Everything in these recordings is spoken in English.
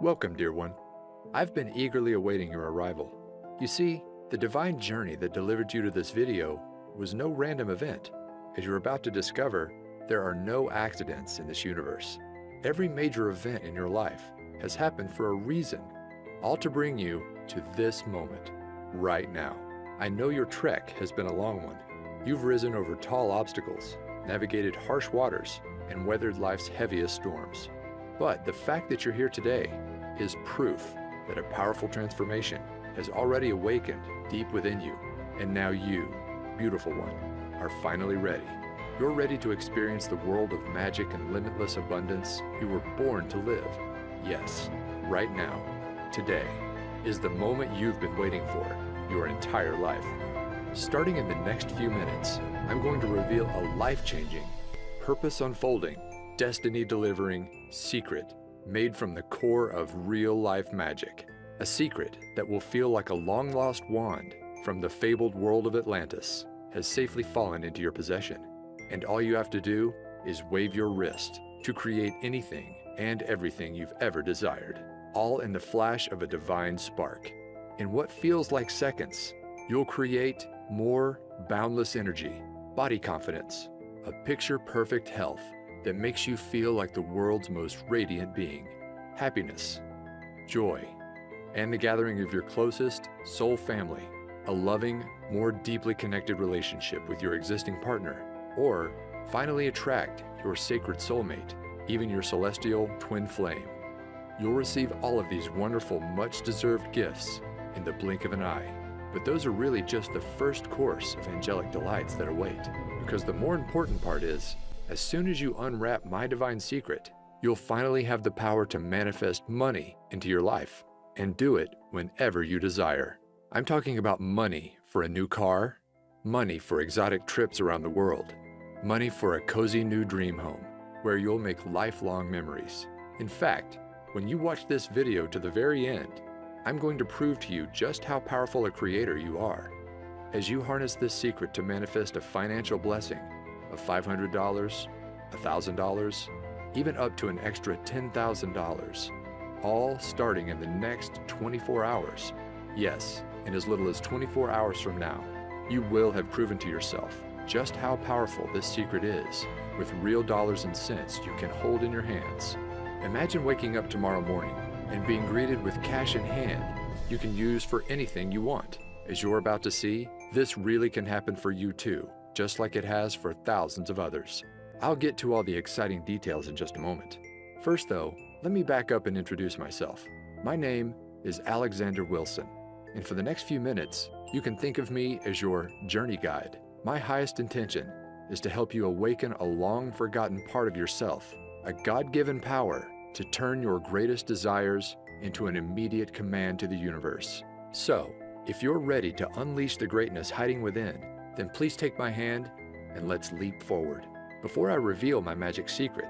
Welcome, dear one. I've been eagerly awaiting your arrival. You see, the divine journey that delivered you to this video was no random event. As you're about to discover, there are no accidents in this universe. Every major event in your life has happened for a reason, all to bring you to this moment, right now. I know your trek has been a long one. You've risen over tall obstacles, navigated harsh waters, and weathered life's heaviest storms. But the fact that you're here today is proof that a powerful transformation has already awakened deep within you. And now you, beautiful one, are finally ready. You're ready to experience the world of magic and limitless abundance you were born to live. Yes, right now, today, is the moment you've been waiting for your entire life. Starting in the next few minutes, I'm going to reveal a life-changing, purpose-unfolding, destiny-delivering secret made from the core of real-life magic. A secret that will feel like a long-lost wand from the fabled world of Atlantis has safely fallen into your possession. And all you have to do is wave your wrist to create anything and everything you've ever desired, all in the flash of a divine spark. In what feels like seconds, you'll create more boundless energy, body confidence, a picture-perfect health that makes you feel like the world's most radiant being, happiness, joy, and the gathering of your closest soul family, a loving, more deeply connected relationship with your existing partner, or finally attract your sacred soulmate, even your celestial twin flame. You'll receive all of these wonderful, much-deserved gifts in the blink of an eye. But those are really just the first course of angelic delights that await, because the more important part is, as soon as you unwrap my divine secret, you'll finally have the power to manifest money into your life, and do it whenever you desire. I'm talking about money for a new car, money for exotic trips around the world, money for a cozy new dream home, where you'll make lifelong memories. In fact, when you watch this video to the very end, I'm going to prove to you just how powerful a creator you are. As you harness this secret to manifest a financial blessing of $500, $1,000, even up to an extra $10,000, all starting in the next 24 hours. Yes, in as little as 24 hours from now, you will have proven to yourself just how powerful this secret is, with real dollars and cents you can hold in your hands. Imagine waking up tomorrow morning and being greeted with cash in hand you can use for anything you want. As you're about to see, this really can happen for you too, just like it has for thousands of others. I'll get to all the exciting details in just a moment. First though, let me back up and introduce myself. My name is Alexander Wilson, and for the next few minutes, you can think of me as your journey guide. My highest intention is to help you awaken a long-forgotten part of yourself, a God-given power to turn your greatest desires into an immediate command to the universe. So, if you're ready to unleash the greatness hiding within, then please take my hand and let's leap forward. Before I reveal my magic secret,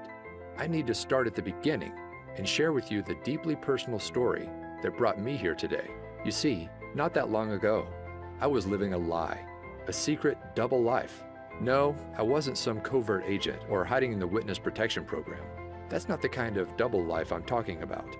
I need to start at the beginning and share with you the deeply personal story that brought me here today. You see, not that long ago, I was living a lie, a secret double life. No, I wasn't some covert agent or hiding in the witness protection program. That's not the kind of double life I'm talking about.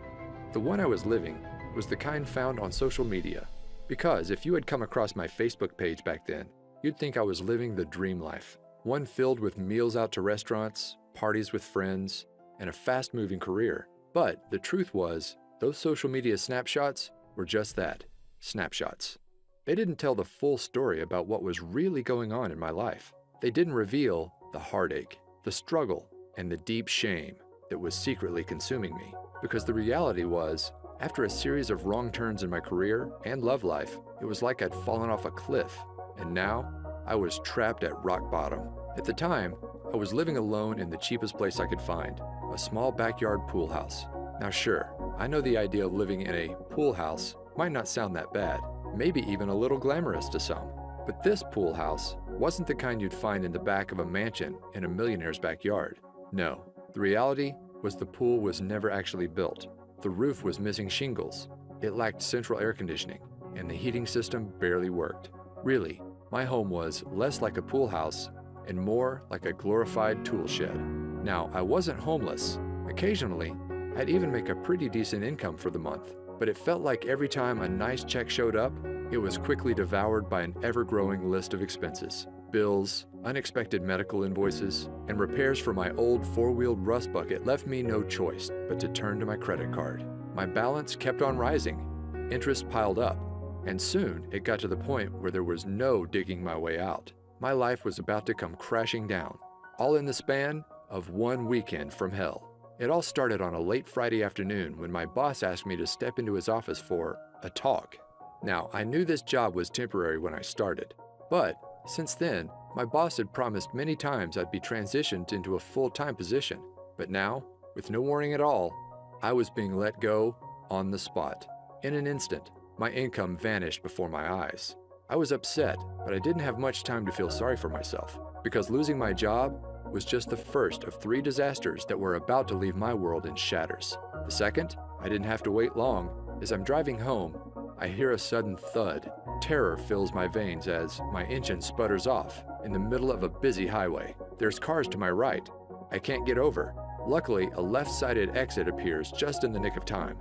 The one I was living was the kind found on social media, because if you had come across my Facebook page back then, you'd think I was living the dream life, one filled with meals out to restaurants, parties with friends, and a fast-moving career. But the truth was, those social media snapshots were just that, snapshots. They didn't tell the full story about what was really going on in my life. They didn't reveal the heartache, the struggle, and the deep shame that was secretly consuming me. Because the reality was, after a series of wrong turns in my career and love life, it was like I'd fallen off a cliff, and now I was trapped at rock bottom. At the time, I was living alone in the cheapest place I could find, a small backyard pool house. Now sure, I know the idea of living in a pool house might not sound that bad, maybe even a little glamorous to some. But this pool house wasn't the kind you'd find in the back of a mansion in a millionaire's backyard. No, the reality was the pool was never actually built. The roof was missing shingles, it lacked central air conditioning, and the heating system barely worked. Really, my home was less like a pool house and more like a glorified tool shed. Now, I wasn't homeless. Occasionally, I'd even make a pretty decent income for the month, but it felt like every time a nice check showed up, it was quickly devoured by an ever-growing list of expenses. Bills, unexpected medical invoices, and repairs for my old four-wheeled rust bucket left me no choice but to turn to my credit card. My balance kept on rising, interest piled up, and soon it got to the point where there was no digging my way out. My life was about to come crashing down, all in the span of one weekend from hell. It all started on a late Friday afternoon when my boss asked me to step into his office for a talk. Now, I knew this job was temporary when I started, but since then, my boss had promised many times I'd be transitioned into a full-time position. But now, with no warning at all, I was being let go on the spot. In an instant, my income vanished before my eyes. I was upset, but I didn't have much time to feel sorry for myself, because losing my job was just the first of 3 disasters that were about to leave my world in shatters. The second, I didn't have to wait long. As I'm driving home, I hear a sudden thud. Terror fills my veins as my engine sputters off in the middle of a busy highway. There's cars to my right. I can't get over. Luckily, a left-sided exit appears just in the nick of time.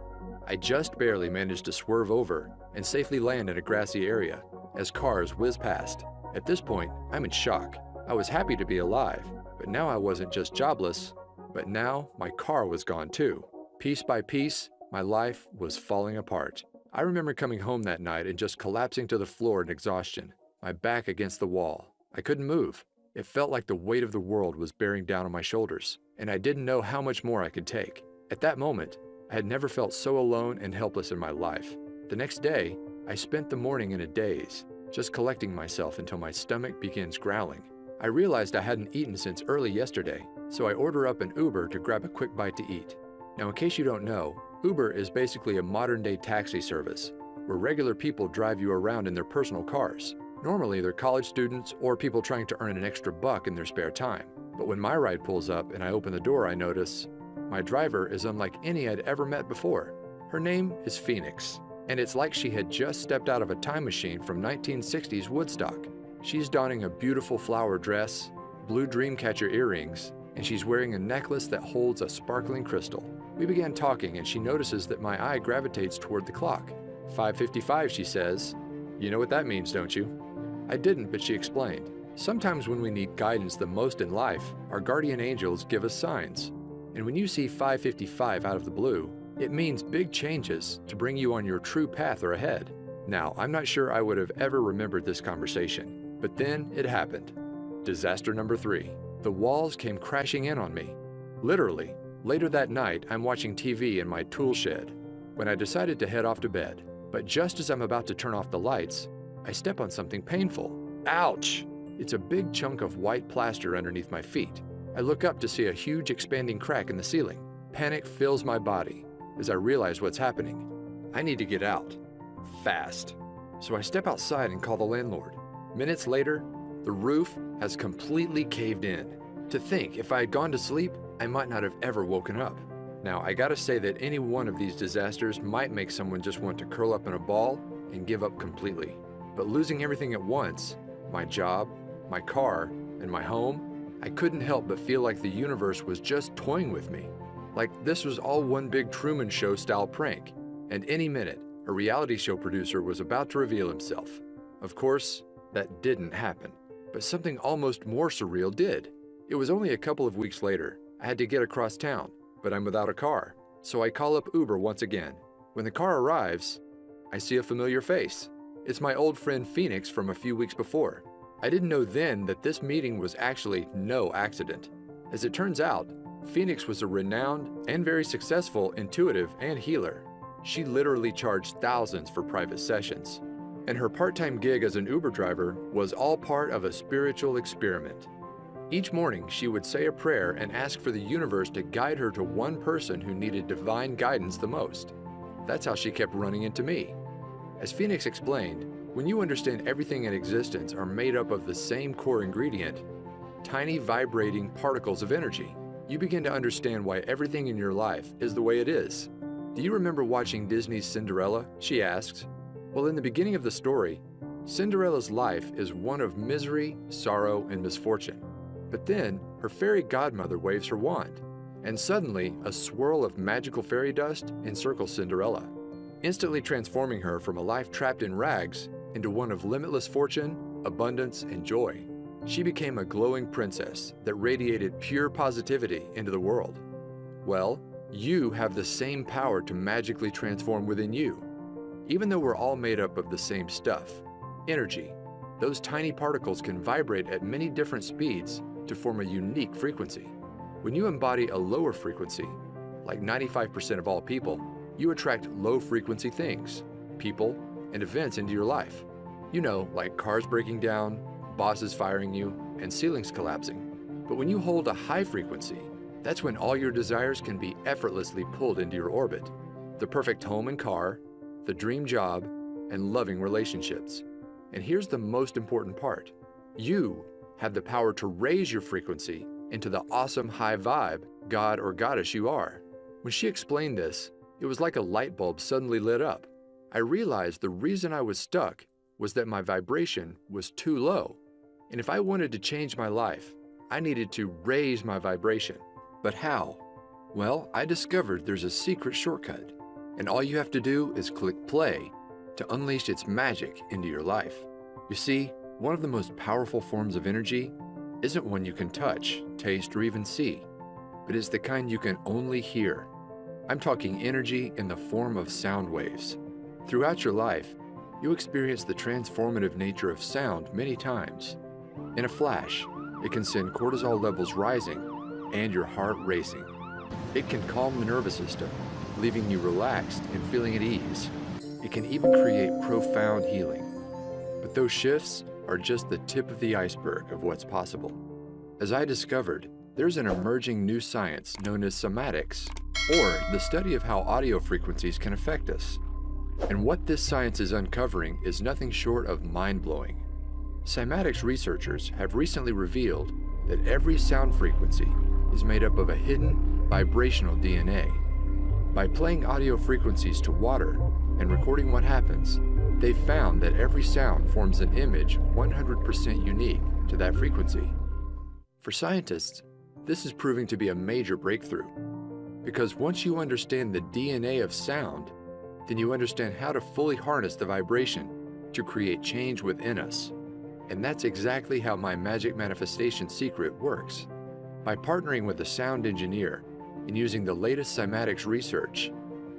I just barely managed to swerve over and safely land in a grassy area as cars whiz past. At this point, I'm in shock. I was happy to be alive, but now I wasn't just jobless, but now my car was gone too. Piece by piece, my life was falling apart. I remember coming home that night and just collapsing to the floor in exhaustion, my back against the wall. I couldn't move. It felt like the weight of the world was bearing down on my shoulders, and I didn't know how much more I could take. At that moment, I had never felt so alone and helpless in my life. The next day, I spent the morning in a daze, just collecting myself until my stomach begins growling. I realized I hadn't eaten since early yesterday, so I order up an Uber to grab a quick bite to eat. Now, in case you don't know, Uber is basically a modern-day taxi service, where regular people drive you around in their personal cars. Normally, they're college students or people trying to earn an extra buck in their spare time. But when my ride pulls up and I open the door, I notice my driver is unlike any I'd ever met before. Her name is Phoenix, and it's like she had just stepped out of a time machine from 1960s Woodstock. She's donning a beautiful flower dress, blue dreamcatcher earrings, and she's wearing a necklace that holds a sparkling crystal. We began talking, and she notices that my eye gravitates toward the clock. 5:55, she says. You know what that means, don't you? I didn't, but she explained. Sometimes when we need guidance the most in life, our guardian angels give us signs. And when you see 5:55 out of the blue, it means big changes to bring you on your true path or ahead. Now, I'm not sure I would have ever remembered this conversation, but then it happened. Disaster number 3. The walls came crashing in on me. Literally. Later that night, I'm watching TV in my tool shed when I decided to head off to bed. But just as I'm about to turn off the lights, I step on something painful. Ouch! It's a big chunk of white plaster underneath my feet. I look up to see a huge expanding crack in the ceiling. Panic fills my body as I realize what's happening. I need to get out. Fast. So I step outside and call the landlord. Minutes later, the roof has completely caved in. To think, if I had gone to sleep, I might not have ever woken up. Now, I gotta say that any one of these disasters might make someone just want to curl up in a ball and give up completely. But losing everything at once, my job, my car, and my home, I couldn't help but feel like the universe was just toying with me. Like this was all one big Truman Show style prank, and any minute, a reality show producer was about to reveal himself. Of course, that didn't happen, but something almost more surreal did. It was only a couple of weeks later. I had to get across town, but I'm without a car, so I call up Uber once again. When the car arrives, I see a familiar face. It's my old friend Phoenix from a few weeks before. I didn't know then that this meeting was actually no accident. As it turns out, Phoenix was a renowned and very successful intuitive and healer. She literally charged thousands for private sessions. And her part-time gig as an Uber driver was all part of a spiritual experiment. Each morning, she would say a prayer and ask for the universe to guide her to one person who needed divine guidance the most. That's how she kept running into me. As Phoenix explained, when you understand everything in existence are made up of the same core ingredient, tiny vibrating particles of energy, you begin to understand why everything in your life is the way it is. Do you remember watching Disney's Cinderella? She asks. Well, in the beginning of the story, Cinderella's life is one of misery, sorrow, and misfortune. But then, her fairy godmother waves her wand, And suddenly, a swirl of magical fairy dust encircles Cinderella, instantly transforming her from a life trapped in rags into one of limitless fortune, abundance, and joy. She became a glowing princess that radiated pure positivity into the world. Well, you have the same power to magically transform within you. Even though we're all made up of the same stuff, energy, those tiny particles can vibrate at many different speeds to form a unique frequency. When you embody a lower frequency, like 95% of all people, you attract low-frequency things, people, and events into your life. You know, like cars breaking down, bosses firing you, and ceilings collapsing. But when you hold a high frequency, that's when all your desires can be effortlessly pulled into your orbit. The perfect home and car, the dream job, and loving relationships. And here's the most important part. You have the power to raise your frequency into the awesome high vibe god or goddess you are. When she explained this, it was like a light bulb suddenly lit up. I realized the reason I was stuck was that my vibration was too low. And if I wanted to change my life, I needed to raise my vibration. But how? Well, I discovered there's a secret shortcut. And all you have to do is click play to unleash its magic into your life. You see, one of the most powerful forms of energy isn't one you can touch, taste, or even see, but is the kind you can only hear. I'm talking energy in the form of sound waves. Throughout your life, you experience the transformative nature of sound many times. In a flash, it can send cortisol levels rising and your heart racing. It can calm the nervous system, leaving you relaxed and feeling at ease. It can even create profound healing. But those shifts are just the tip of the iceberg of what's possible. As I discovered, there's an emerging new science known as somatics, or the study of how audio frequencies can affect us. And what this science is uncovering is nothing short of mind-blowing. Cymatics researchers have recently revealed that every sound frequency is made up of a hidden vibrational DNA. By playing audio frequencies to water and recording what happens, they found that every sound forms an image 100% unique to that frequency. For scientists, this is proving to be a major breakthrough, because once you understand the DNA of sound, then you understand how to fully harness the vibration to create change within us. And that's exactly how my magic manifestation secret works. By partnering with a sound engineer and using the latest cymatics research,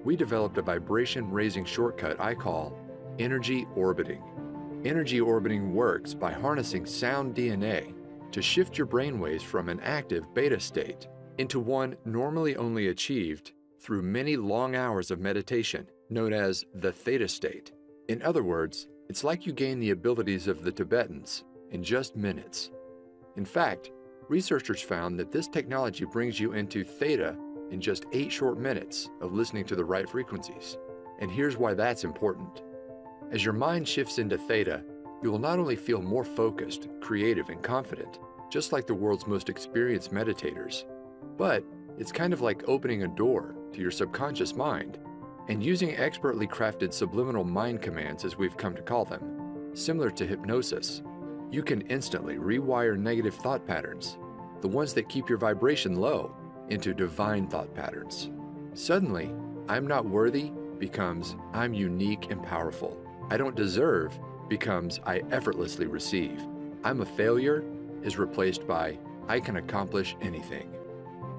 we developed a vibration-raising shortcut I call energy orbiting. Energy orbiting works by harnessing sound DNA to shift your brainwaves from an active beta state into one normally only achieved through many long hours of meditation, known as the theta state. In other words, it's like you gain the abilities of the Tibetans in just minutes. In fact, researchers found that this technology brings you into theta in just 8 short minutes of listening to the right frequencies. And here's why that's important. As your mind shifts into theta, you will not only feel more focused, creative, and confident, just like the world's most experienced meditators, but it's kind of like opening a door to your subconscious mind and using expertly crafted subliminal mind commands, as we've come to call them. Similar to hypnosis, you can instantly rewire negative thought patterns, the ones that keep your vibration low, into divine thought patterns. Suddenly, I'm not worthy becomes I'm unique and powerful. I don't deserve becomes I effortlessly receive. I'm a failure is replaced by I can accomplish anything.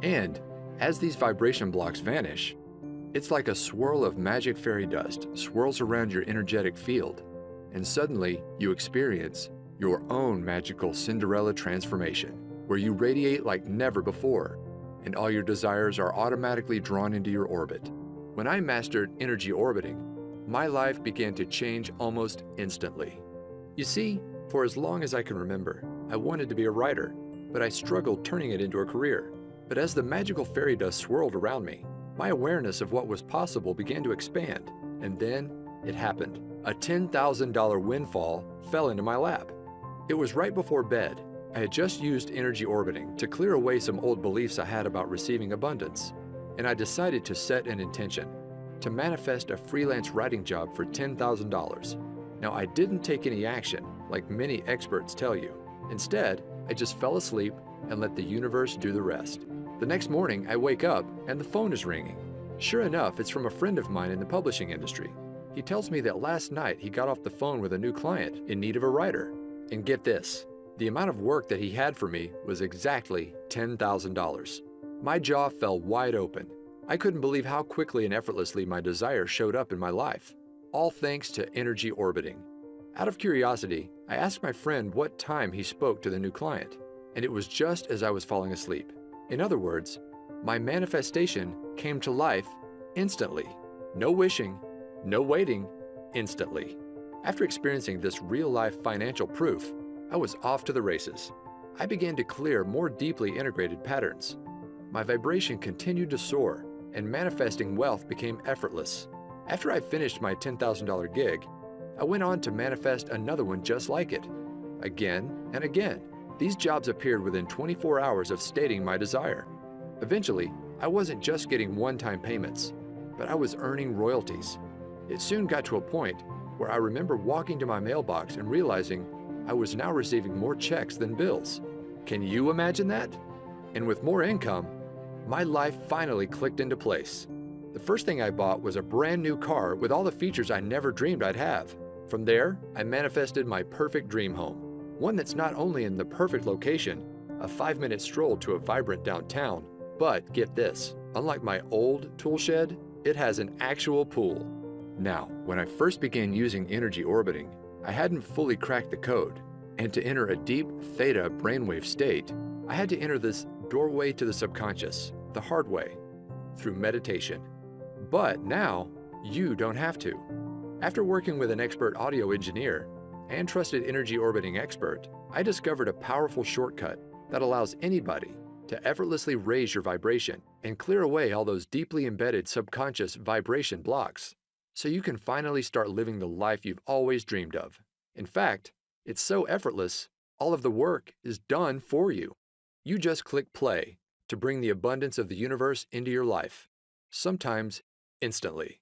And as these vibration blocks vanish, it's like a swirl of magic fairy dust swirls around your energetic field, and suddenly you experience your own magical Cinderella transformation, where you radiate like never before, and all your desires are automatically drawn into your orbit. When I mastered energy orbiting, my life began to change almost instantly. You see, for as long as I can remember, I wanted to be a writer, but I struggled turning it into a career. But as the magical fairy dust swirled around me, my awareness of what was possible began to expand, and then it happened. A $10,000 windfall fell into my lap. It was right before bed. I had just used energy orbiting to clear away some old beliefs I had about receiving abundance, and I decided to set an intention to manifest a freelance writing job for $10,000. Now, I didn't take any action, like many experts tell you. Instead, I just fell asleep and let the universe do the rest. The next morning, I wake up and the phone is ringing. Sure enough, it's from a friend of mine in the publishing industry. He tells me that last night he got off the phone with a new client in need of a writer. And get this, the amount of work that he had for me was exactly $10,000. My jaw fell wide open. I couldn't believe how quickly and effortlessly my desire showed up in my life, all thanks to energy orbiting. Out of curiosity, I asked my friend what time he spoke to the new client, and it was just as I was falling asleep. In other words, my manifestation came to life instantly. No wishing, no waiting, instantly. After experiencing this real-life financial proof, I was off to the races. I began to clear more deeply integrated patterns. My vibration continued to soar, and manifesting wealth became effortless. After I finished my $10,000 gig, I went on to manifest another one just like it. Again and again, these jobs appeared within 24 hours of stating my desire. Eventually, I wasn't just getting one-time payments, but I was earning royalties. It soon got to a point where I remember walking to my mailbox and realizing I was now receiving more checks than bills. Can you imagine that? And with more income, my life finally clicked into place. The first thing I bought was a brand new car with all the features I never dreamed I'd have. From there, I manifested my perfect dream home. One that's not only in the perfect location, a 5-minute stroll to a vibrant downtown, but get this, unlike my old tool shed, it has an actual pool. Now, when I first began using energy orbiting, I hadn't fully cracked the code, and to enter a deep theta brainwave state, I had to enter this doorway to the subconscious, the hard way, through meditation. But now, you don't have to. After working with an expert audio engineer and trusted energy orbiting expert, I discovered a powerful shortcut that allows anybody to effortlessly raise your vibration and clear away all those deeply embedded subconscious vibration blocks, so you can finally start living the life you've always dreamed of. In fact, it's so effortless, all of the work is done for you. You just click play to bring the abundance of the universe into your life, sometimes instantly.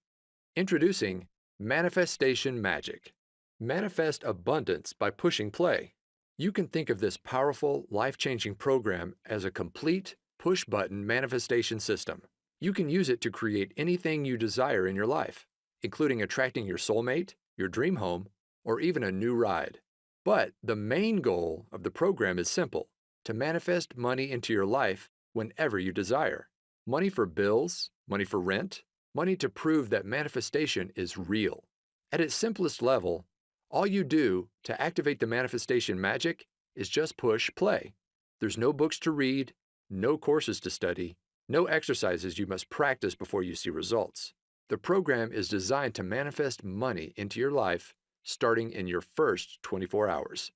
Introducing Manifestation Magic. Manifest abundance by pushing play. You can think of this powerful, life-changing program as a complete push-button manifestation system. You can use it to create anything you desire in your life, including attracting your soulmate, your dream home, or even a new ride. But the main goal of the program is simple: to manifest money into your life whenever you desire. Money for bills, money for rent, money to prove that manifestation is real. At its simplest level, all you do to activate the manifestation magic is just push play. There's no books to read, no courses to study, no exercises you must practice before you see results. The program is designed to manifest money into your life starting in your first 24 hours.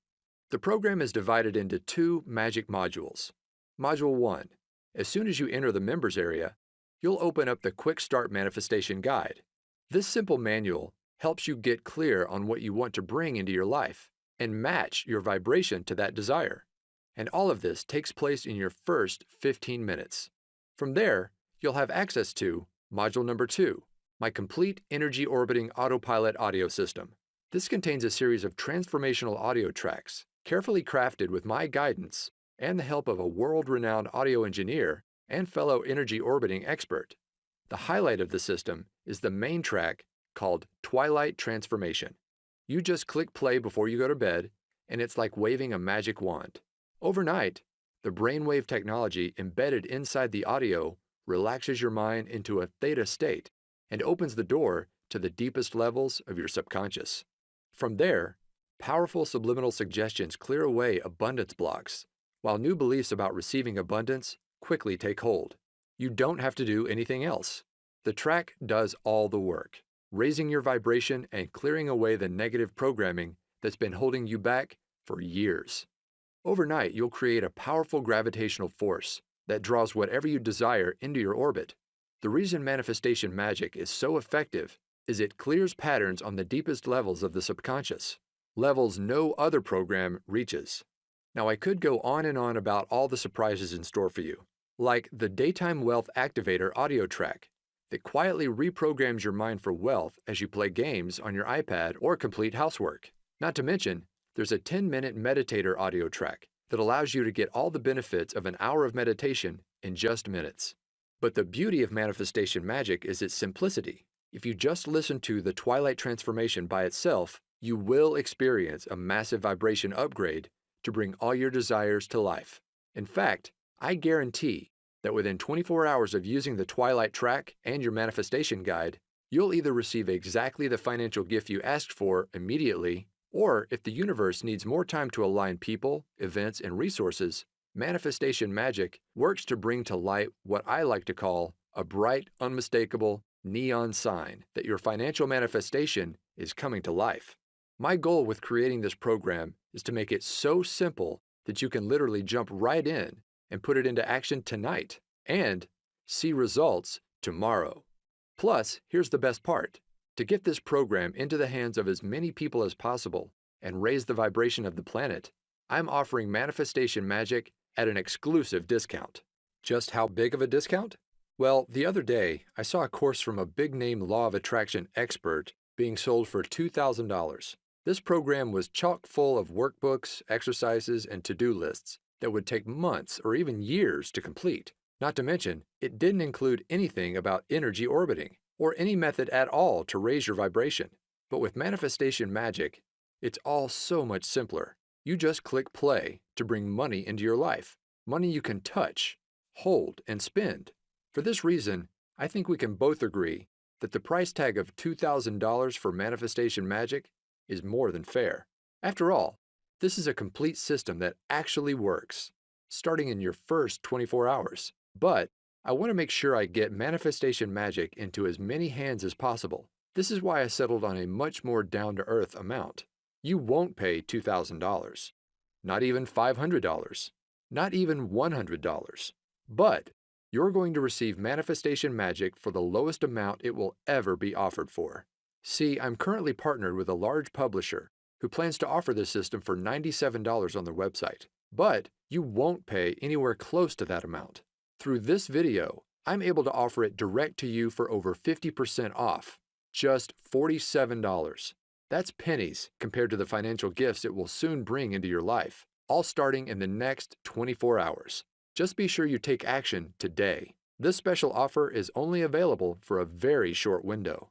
The program is divided into 2 magic modules. Module 1. As soon as you enter the members area, you'll open up the Quick Start Manifestation Guide. This simple manual helps you get clear on what you want to bring into your life and match your vibration to that desire. And all of this takes place in your first 15 minutes. From there, you'll have access to Module number 2, my complete energy orbiting autopilot audio system. This contains a series of transformational audio tracks, carefully crafted with my guidance and the help of a world-renowned audio engineer and fellow energy orbiting expert. The highlight of the system is the main track called Twilight Transformation. You just click play before you go to bed, and it's like waving a magic wand. Overnight, the brainwave technology embedded inside the audio relaxes your mind into a theta state and opens the door to the deepest levels of your subconscious. From there, powerful subliminal suggestions clear away abundance blocks, while new beliefs about receiving abundance quickly take hold. You don't have to do anything else. The track does all the work, raising your vibration and clearing away the negative programming that's been holding you back for years. Overnight, you'll create a powerful gravitational force that draws whatever you desire into your orbit. The reason manifestation magic is so effective is it clears patterns on the deepest levels of the subconscious, levels no other program reaches. Now, I could go on and on about all the surprises in store for you, like the Daytime Wealth Activator audio track that quietly reprograms your mind for wealth as you play games on your iPad or complete housework. Not to mention, there's a 10-minute meditator audio track that allows you to get all the benefits of an hour of meditation in just minutes. But the beauty of manifestation magic is its simplicity. If you just listen to the Twilight Transformation by itself, you will experience a massive vibration upgrade to bring all your desires to life. In fact, I guarantee that within 24 hours of using the Twilight track and your manifestation guide, you'll either receive exactly the financial gift you asked for immediately, or if the universe needs more time to align people, events, and resources, manifestation magic works to bring to light what I like to call a bright, unmistakable neon sign that your financial manifestation is coming to life. My goal with creating this program is to make it so simple that you can literally jump right in and put it into action tonight and see results tomorrow. Plus, here's the best part. To get this program into the hands of as many people as possible and raise the vibration of the planet, I'm offering manifestation magic at an exclusive discount. Just how big of a discount? Well, the other day, I saw a course from a big-name law of attraction expert being sold for $2,000. This program was chock full of workbooks, exercises, and to-do lists that would take months or even years to complete. Not to mention, it didn't include anything about energy orbiting or any method at all to raise your vibration. But with manifestation magic, it's all so much simpler. You just click play to bring money into your life, money you can touch, hold, and spend. For this reason, I think we can both agree that the price tag of $2,000 for manifestation magic is more than fair. After all, this is a complete system that actually works, starting in your first 24 hours. But I want to make sure I get manifestation magic into as many hands as possible. This is why I settled on a much more down-to-earth amount. You won't pay $2,000, not even $500, not even $100. But you're going to receive manifestation magic for the lowest amount it will ever be offered for. See, I'm currently partnered with a large publisher who plans to offer this system for $97 on their website. But you won't pay anywhere close to that amount. Through this video, I'm able to offer it direct to you for over 50% off, just $47. That's pennies compared to the financial gifts it will soon bring into your life, all starting in the next 24 hours. Just be sure you take action today. This special offer is only available for a very short window.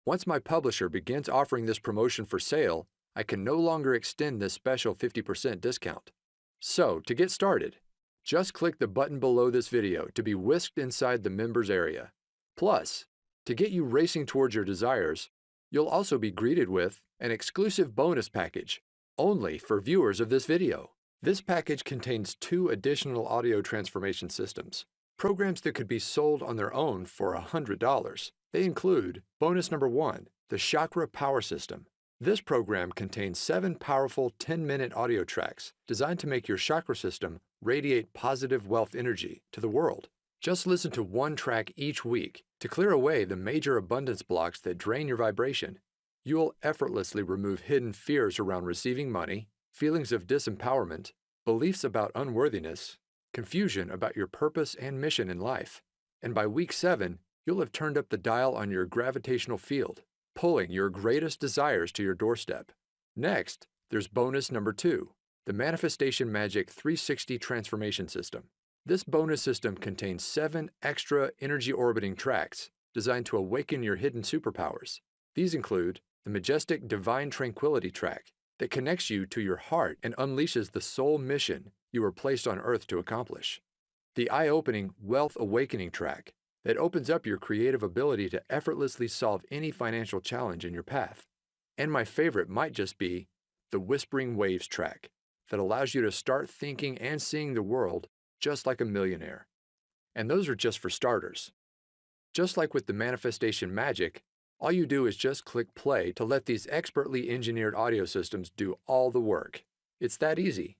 Once my publisher begins offering this promotion for sale, I can no longer extend this special 50% discount. So, to get started, just click the button below this video to be whisked inside the members area. Plus, to get you racing towards your desires, you'll also be greeted with an exclusive bonus package, only for viewers of this video. This package contains 2 additional audio transformation systems, programs that could be sold on their own for $100. They include bonus number 1, the Chakra Power System. This program contains 7 powerful 10-minute audio tracks designed to make your chakra system radiate positive wealth energy to the world. Just listen to one track each week to clear away the major abundance blocks that drain your vibration. You'll effortlessly remove hidden fears around receiving money, feelings of disempowerment, beliefs about unworthiness, confusion about your purpose and mission in life. And by week 7, you'll have turned up the dial on your gravitational field, pulling your greatest desires to your doorstep. Next, there's bonus number 2, the Manifestation Magic 360 Transformation System. This bonus system contains 7 extra energy orbiting tracks designed to awaken your hidden superpowers. These include the majestic Divine Tranquility track that connects you to your heart and unleashes the soul mission you were placed on Earth to accomplish. The eye-opening Wealth Awakening track that opens up your creative ability to effortlessly solve any financial challenge in your path. And my favorite might just be the Whispering Waves track that allows you to start thinking and seeing the world just like a millionaire. And those are just for starters. Just like with the manifestation magic, all you do is just click play to let these expertly engineered audio systems do all the work. It's that easy.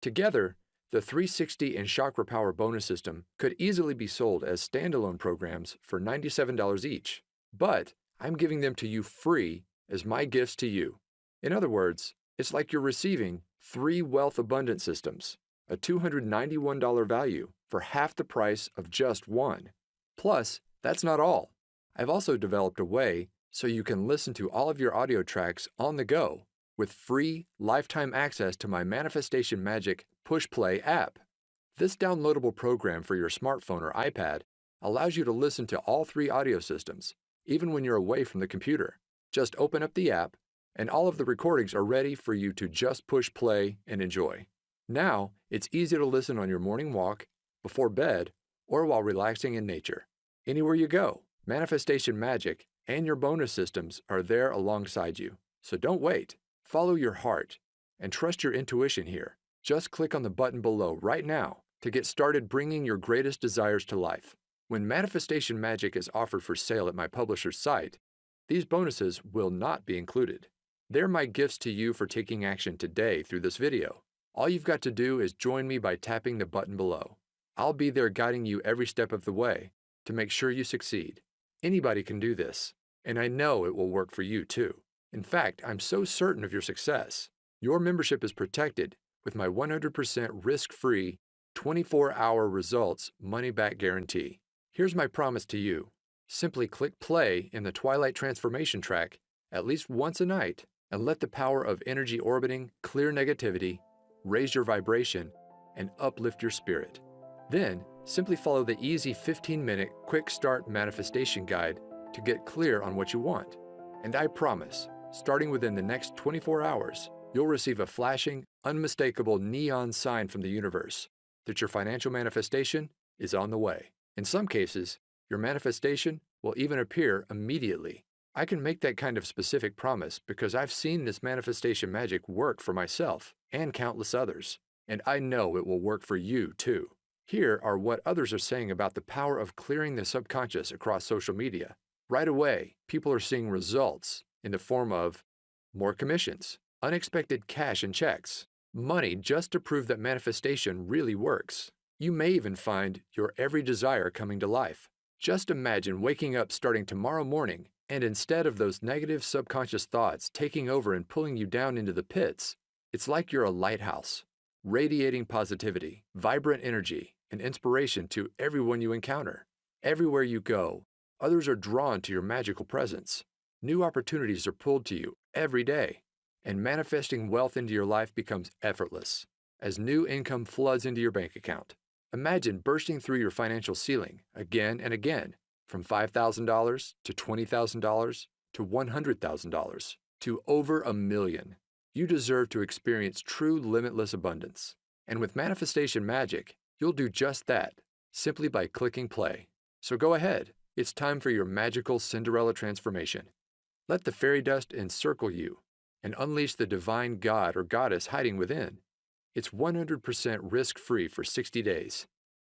Together, the 360 and Chakra Power bonus system could easily be sold as standalone programs for $97 each, but I'm giving them to you free as my gifts to you. In other words, it's like you're receiving 3 wealth abundance systems, a $291 value for half the price of just one. Plus, that's not all. I've also developed a way so you can listen to all of your audio tracks on the go with free lifetime access to my Manifestation Magic Push Play app. This downloadable program for your smartphone or iPad allows you to listen to all three audio systems, even when you're away from the computer. Just open up the app, and all of the recordings are ready for you to just push play and enjoy. Now, it's easy to listen on your morning walk, before bed, or while relaxing in nature. Anywhere you go, Manifestation Magic and your bonus systems are there alongside you. So don't wait. Follow your heart and trust your intuition here. Just click on the button below right now to get started bringing your greatest desires to life. When Manifestation Magic is offered for sale at my publisher's site, these bonuses will not be included. They're my gifts to you for taking action today through this video. All you've got to do is join me by tapping the button below. I'll be there guiding you every step of the way to make sure you succeed. Anybody can do this, and I know it will work for you too. In fact, I'm so certain of your success. Your membership is protected with my 100% risk-free, 24-hour results money-back guarantee. Here's my promise to you. Simply click play in the Twilight Transformation track at least once a night and let the power of energy orbiting clear negativity, raise your vibration, and uplift your spirit. Then, simply follow the easy 15-minute quick start manifestation guide to get clear on what you want. And I promise, starting within the next 24 hours, you'll receive a flashing, unmistakable neon sign from the universe that your financial manifestation is on the way. In some cases, your manifestation will even appear immediately. I can make that kind of specific promise because I've seen this manifestation magic work for myself and countless others, and I know it will work for you too. Here are what others are saying about the power of clearing the subconscious across social media. Right away, people are seeing results in the form of more commissions, unexpected cash and checks, money just to prove that manifestation really works. You may even find your every desire coming to life. Just imagine waking up starting tomorrow morning, and instead of those negative subconscious thoughts taking over and pulling you down into the pits, it's like you're a lighthouse, radiating positivity, vibrant energy, and inspiration to everyone you encounter. Everywhere you go, others are drawn to your magical presence. New opportunities are pulled to you every day, and manifesting wealth into your life becomes effortless as new income floods into your bank account. Imagine bursting through your financial ceiling again and again, from $5,000 to $20,000 to $100,000 to over $1 million. You deserve to experience true limitless abundance. And with Manifestation Magic, you'll do just that, simply by clicking play. So go ahead, it's time for your magical Cinderella transformation. Let the fairy dust encircle you and unleash the divine god or goddess hiding within. It's 100% risk-free for 60 days.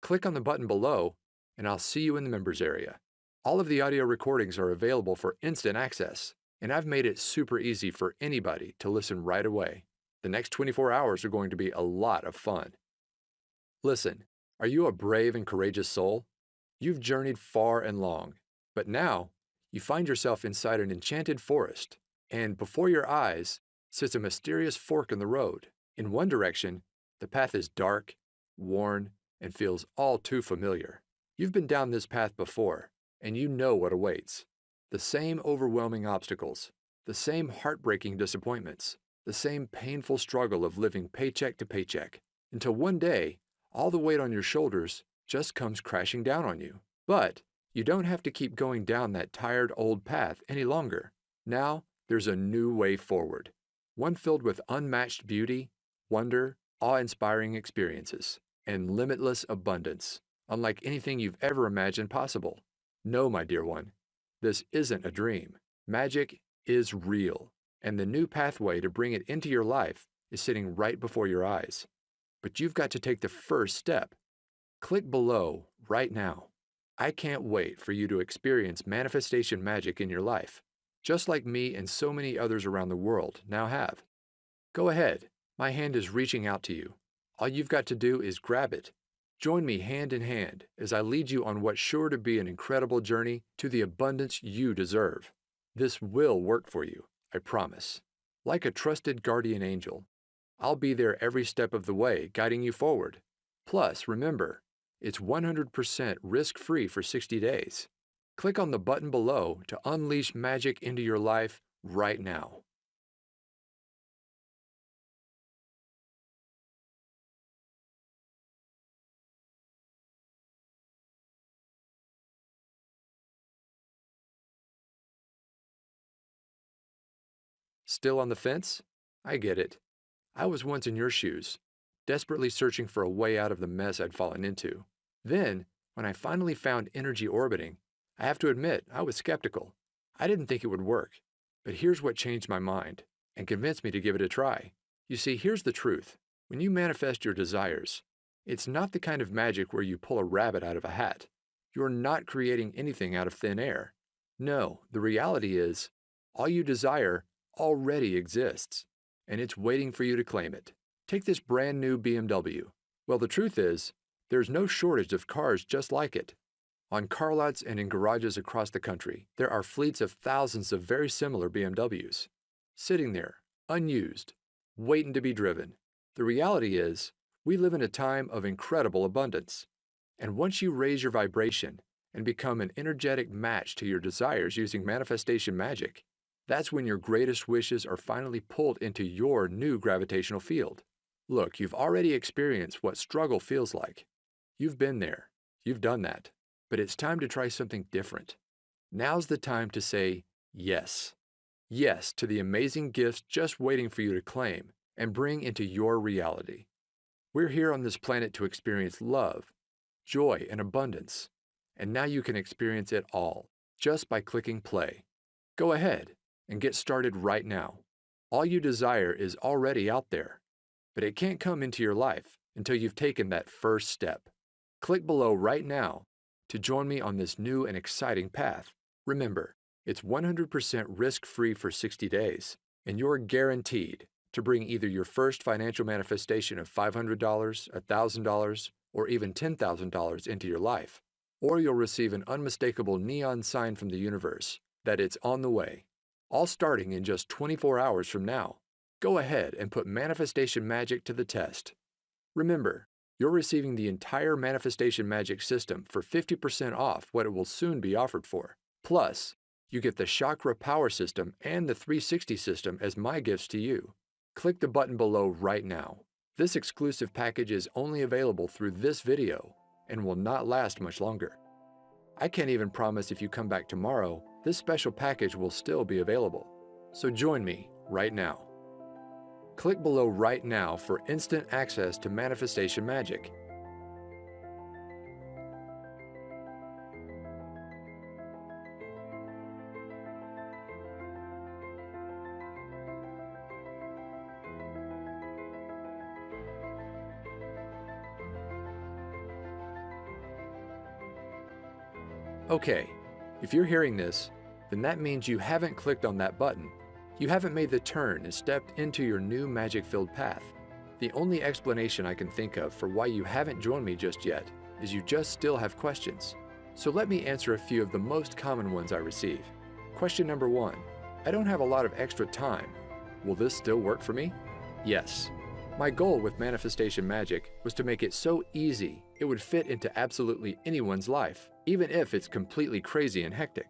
Click on the button below, and I'll see you in the members area. All of the audio recordings are available for instant access, and I've made it super easy for anybody to listen right away. The next 24 hours are going to be a lot of fun. Listen, are you a brave and courageous soul? You've journeyed far and long, but now you find yourself inside an enchanted forest, and before your eyes sits a mysterious fork in the road. In one direction, the path is dark, worn, and feels all too familiar. You've been down this path before, and you know what awaits. The same overwhelming obstacles, the same heartbreaking disappointments, the same painful struggle of living paycheck to paycheck, until one day, all the weight on your shoulders just comes crashing down on you. But you don't have to keep going down that tired old path any longer. Now, there's a new way forward, one filled with unmatched beauty, wonder, awe-inspiring experiences, and limitless abundance, unlike anything you've ever imagined possible. No, my dear one, this isn't a dream. Magic is real, and the new pathway to bring it into your life is sitting right before your eyes. But you've got to take the first step. Click below right now. I can't wait for you to experience manifestation magic in your life, just like me and so many others around the world now have. Go ahead. My hand is reaching out to you. All you've got to do is grab it. Join me hand in hand as I lead you on what's sure to be an incredible journey to the abundance you deserve. This will work for you, I promise. Like a trusted guardian angel, I'll be there every step of the way, guiding you forward. Plus, remember, it's 100% risk-free for 60 days. Click on the button below to unleash magic into your life right now. Still on the fence? I get it. I was once in your shoes, desperately searching for a way out of the mess I'd fallen into. Then, when I finally found energy orbiting, I have to admit I was skeptical. I didn't think it would work. But here's what changed my mind and convinced me to give it a try. You see, here's the truth. When you manifest your desires, it's not the kind of magic where you pull a rabbit out of a hat. You're not creating anything out of thin air. No, the reality is, all you desire already exists, and it's waiting for you to claim it. Take this brand new BMW. Well, the truth is, there's no shortage of cars just like it. On car lots and in garages across the country, there are fleets of thousands of very similar BMWs, sitting there, unused, waiting to be driven. The reality is, we live in a time of incredible abundance. And once you raise your vibration and become an energetic match to your desires using manifestation magic, that's when your greatest wishes are finally pulled into your new gravitational field. Look, you've already experienced what struggle feels like. You've been there. You've done that. But it's time to try something different. Now's the time to say yes. Yes to the amazing gifts just waiting for you to claim and bring into your reality. We're here on this planet to experience love, joy, and abundance. And now you can experience it all just by clicking play. Go ahead and get started right now. All you desire is already out there, but it can't come into your life until you've taken that first step. Click below right now to join me on this new and exciting path. Remember, it's 100% risk-free for 60 days, and you're guaranteed to bring either your first financial manifestation of $500, $1,000, or even $10,000 into your life, or you'll receive an unmistakable neon sign from the universe that it's on the way, all starting in just 24 hours from now. Go ahead and put manifestation magic to the test. Remember, you're receiving the entire manifestation magic system for 50% off what it will soon be offered for. Plus, you get the chakra power system and the 360 system as my gifts to you. Click the button below right now. This exclusive package is only available through this video and will not last much longer. I can't even promise if you come back tomorrow, this special package will still be available. So join me right now. Click below right now for instant access to manifestation magic. Okay, if you're hearing this, then that means you haven't clicked on that button. You haven't made the turn and stepped into your new magic-filled path. The only explanation I can think of for why you haven't joined me just yet is you just still have questions. So let me answer a few of the most common ones I receive. Question number 1. I don't have a lot of extra time. Will this still work for me? Yes. My goal with manifestation magic was to make it so easy it would fit into absolutely anyone's life, even if it's completely crazy and hectic.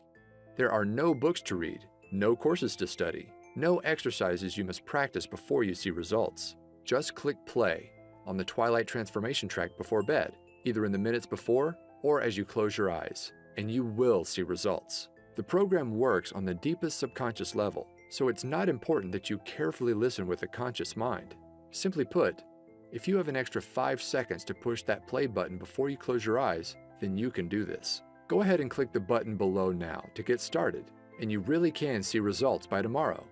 There are no books to read, no courses to study, no exercises you must practice before you see results. Just click play on the Twilight Transformation track before bed, either in the minutes before or as you close your eyes, and you will see results. The program works on the deepest subconscious level, so it's not important that you carefully listen with a conscious mind. Simply put, if you have an extra 5 seconds to push that play button before you close your eyes, then you can do this. Go ahead and click the button below now to get started, and you really can see results by tomorrow.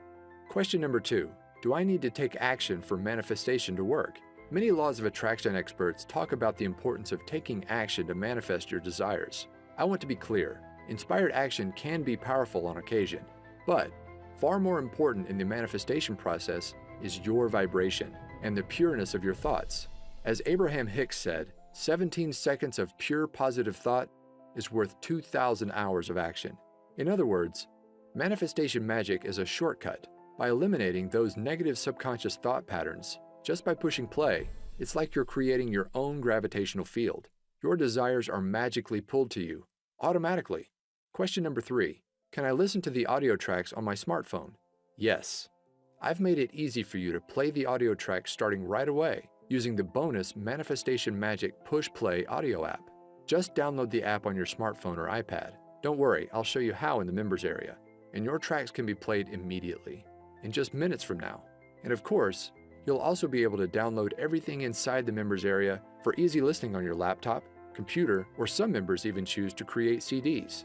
Question number 2. Do I need to take action for manifestation to work? Many laws of attraction experts talk about the importance of taking action to manifest your desires. I want to be clear, inspired action can be powerful on occasion, but far more important in the manifestation process is your vibration and the pureness of your thoughts. As Abraham Hicks said, 17 seconds of pure positive thought is worth 2,000 hours of action. In other words, manifestation magic is a shortcut. By eliminating those negative subconscious thought patterns, just by pushing play, it's like you're creating your own gravitational field. Your desires are magically pulled to you, automatically. Question number 3. Can I listen to the audio tracks on my smartphone? Yes. I've made it easy for you to play the audio tracks starting right away using the bonus Manifestation Magic Push Play audio app. Just download the app on your smartphone or iPad. Don't worry, I'll show you how in the members area, and your tracks can be played immediately. in just minutes from now. And of course, you'll also be able to download everything inside the members area for easy listening on your laptop, computer, or some members even choose to create CDs.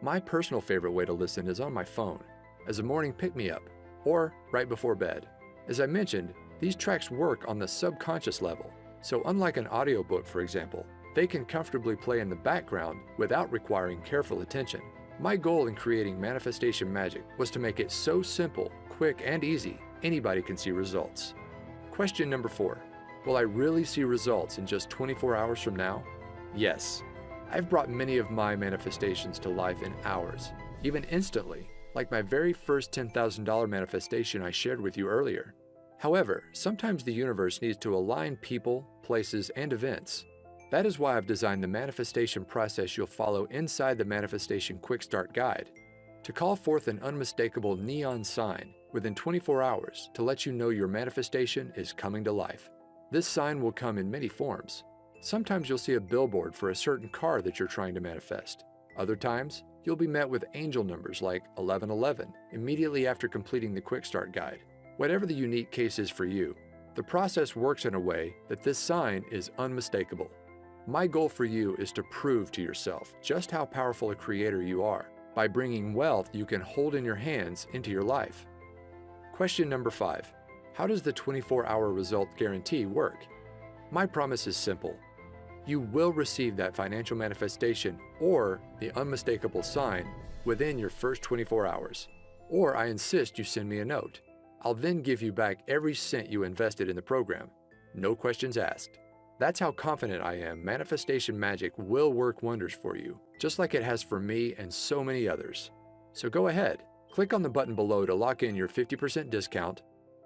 My personal favorite way to listen is on my phone, as a morning pick-me-up, or right before bed. As I mentioned, these tracks work on the subconscious level, so unlike an audiobook, for example, they can comfortably play in the background without requiring careful attention. My goal in creating Manifestation Magic was to make it so simple, quick, and easy, anybody can see results. Question number 4. Will I really see results in just 24 hours from now? Yes. I've brought many of my manifestations to life in hours, even instantly, like my very first $10,000 manifestation I shared with you earlier. However, sometimes the universe needs to align people, places, and events. That is why I've designed the manifestation process you'll follow inside the Manifestation Quick Start Guide, to call forth an unmistakable neon sign within 24 hours to let you know your manifestation is coming to life. This sign will come in many forms. Sometimes you'll see a billboard for a certain car that you're trying to manifest. Other times, you'll be met with angel numbers like 1111 immediately after completing the Quick Start Guide. Whatever the unique case is for you, the process works in a way that this sign is unmistakable. My goal for you is to prove to yourself just how powerful a creator you are by bringing wealth you can hold in your hands into your life. Question number 5. How does the 24-hour result guarantee work? My promise is simple. You will receive that financial manifestation or the unmistakable sign within your first 24 hours. Or I insist you send me a note. I'll then give you back every cent you invested in the program. No questions asked. That's how confident I am Manifestation Magic will work wonders for you, just like it has for me and so many others. So go ahead, click on the button below to lock in your 50% discount,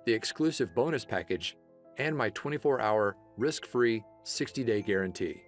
the exclusive bonus package, and my 24-hour risk-free 60-day guarantee.